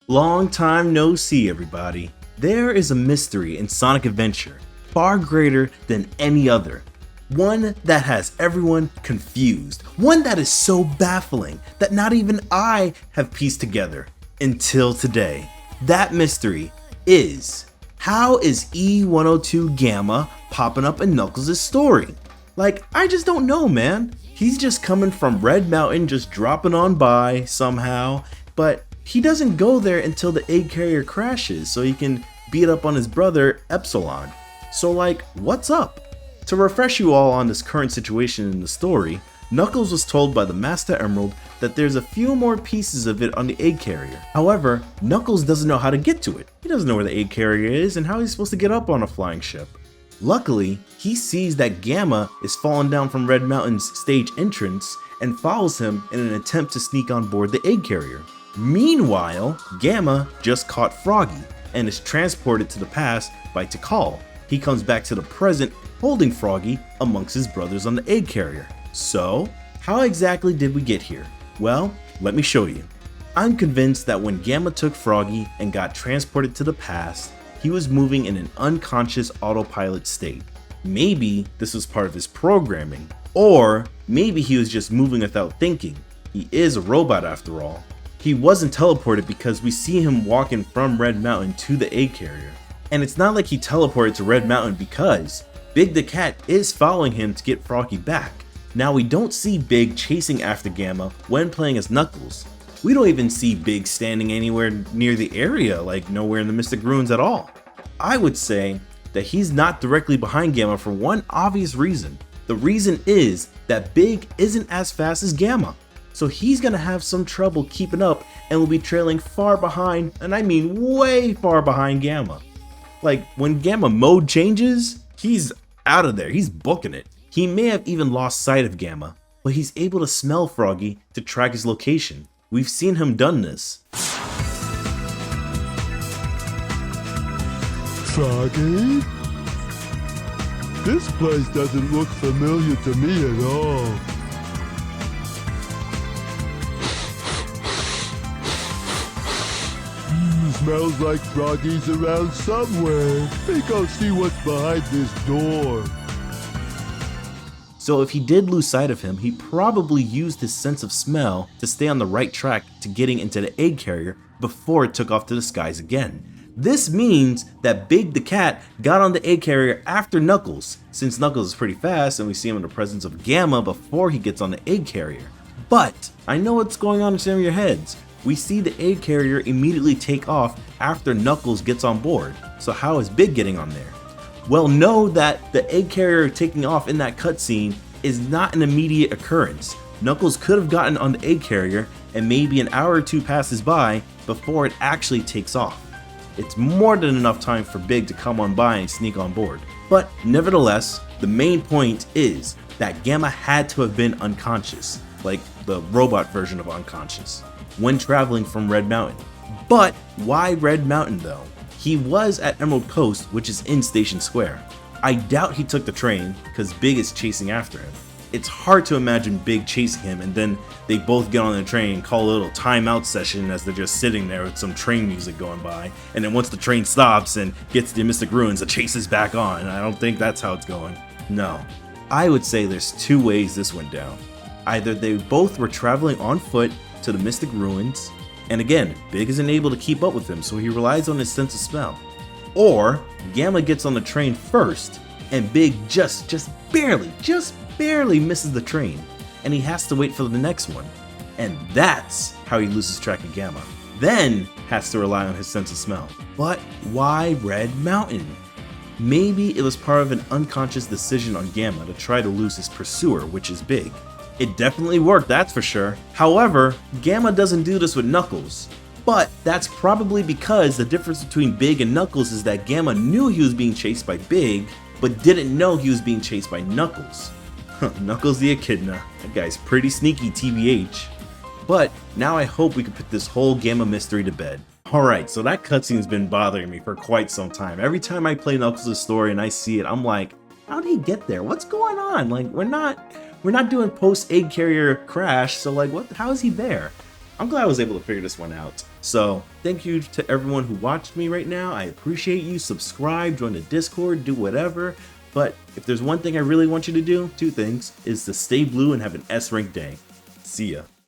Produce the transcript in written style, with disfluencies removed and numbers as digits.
Long time no see, everybody. There is a mystery in Sonic Adventure, far greater than any other. One that has everyone confused. One that is so baffling that not even I have pieced together until today. That mystery is, how is E102 Gamma popping up in Knuckles' story? Like, I just don't know, man. He's just coming from Red Mountain, just dropping on by somehow, but he doesn't go there until the egg carrier crashes so he can beat up on his brother Epsilon. So like, what's up? To refresh you all on this current situation in the story, Knuckles was told by the Master Emerald that there's a few more pieces of it on the egg carrier. However, Knuckles doesn't know how to get to it. He doesn't know where the egg carrier is and how he's supposed to get up on a flying ship. Luckily, he sees that Gamma is falling down from Red Mountain's stage entrance and follows him in an attempt to sneak on board the egg carrier. Meanwhile, Gamma just caught Froggy and is transported to the past by Tikal. He comes back to the present holding Froggy amongst his brothers on the egg carrier. So, how exactly did we get here? Well, let me show you. I'm convinced that when Gamma took Froggy and got transported to the past, he was moving in an unconscious autopilot state. Maybe this was part of his programming, or maybe he was just moving without thinking. He is a robot after all. He wasn't teleported because we see him walking from Red Mountain to the egg carrier. And it's not like he teleported to Red Mountain because Big the Cat is following him to get Froggy back. Now we don't see Big chasing after Gamma when playing as Knuckles. We don't even see Big standing anywhere near the area, like nowhere in the Mystic Ruins at all. I would say that he's not directly behind Gamma for one obvious reason. The reason is that Big isn't as fast as Gamma. So he's gonna have some trouble keeping up and will be trailing far behind, and I mean way far behind Gamma. Like when Gamma mode changes, he's out of there, he's booking it. He may have even lost sight of Gamma, but he's able to smell Froggy to track his location. We've seen him done this. Froggy? This place doesn't look familiar to me at all. Smells like Froggy's around somewhere. Let me go see what's behind this door. So if he did lose sight of him, he probably used his sense of smell to stay on the right track to getting into the egg carrier before it took off to the skies again. This means that Big the Cat got on the egg carrier after Knuckles, since Knuckles is pretty fast and we see him in the presence of Gamma before he gets on the egg carrier. But I know what's going on in some of your heads. We see the egg carrier immediately take off after Knuckles gets on board. So how is Big getting on there? Well, know that the egg carrier taking off in that cutscene is not an immediate occurrence. Knuckles could have gotten on the egg carrier and maybe an hour or two passes by before it actually takes off. It's more than enough time for Big to come on by and sneak on board. But nevertheless, the main point is that Gamma had to have been unconscious, like the robot version of unconscious, when traveling from Red Mountain. But why Red Mountain though? He was at Emerald Coast, which is in Station Square. I doubt he took the train because Big is chasing after him. It's hard to imagine Big chasing him and then they both get on the train and call a little timeout session as they're just sitting there with some train music going by. And then once the train stops and gets to the Mystic Ruins, the chase is back on. I don't think that's how it's going. No. I would say there's two ways this went down. Either they both were traveling on foot to the Mystic Ruins, and again, Big isn't able to keep up with him, so he relies on his sense of smell. Or Gamma gets on the train first, and Big just barely misses the train, and he has to wait for the next one. And that's how he loses track of Gamma. Then has to rely on his sense of smell. But why Red Mountain? Maybe it was part of an unconscious decision on Gamma to try to lose his pursuer, which is Big. It definitely worked, that's for sure. However, Gamma doesn't do this with Knuckles. But that's probably because the difference between Big and Knuckles is that Gamma knew he was being chased by Big, but didn't know he was being chased by Knuckles. Knuckles the Echidna. That guy's pretty sneaky, TBH. But now I hope we can put this whole Gamma mystery to bed. Alright, so that cutscene's been bothering me for quite some time. Every time I play Knuckles' story and I see it, I'm like, how did he get there? What's going on? Like, we're not doing post egg carrier crash, so like how is he there? I'm glad I was able to figure this one out. So thank you to everyone who watched me right now. I appreciate you. Subscribe, join the Discord, do whatever. But if there's one thing I really want you to do, two things, is to stay blue and have an S rank day. See ya.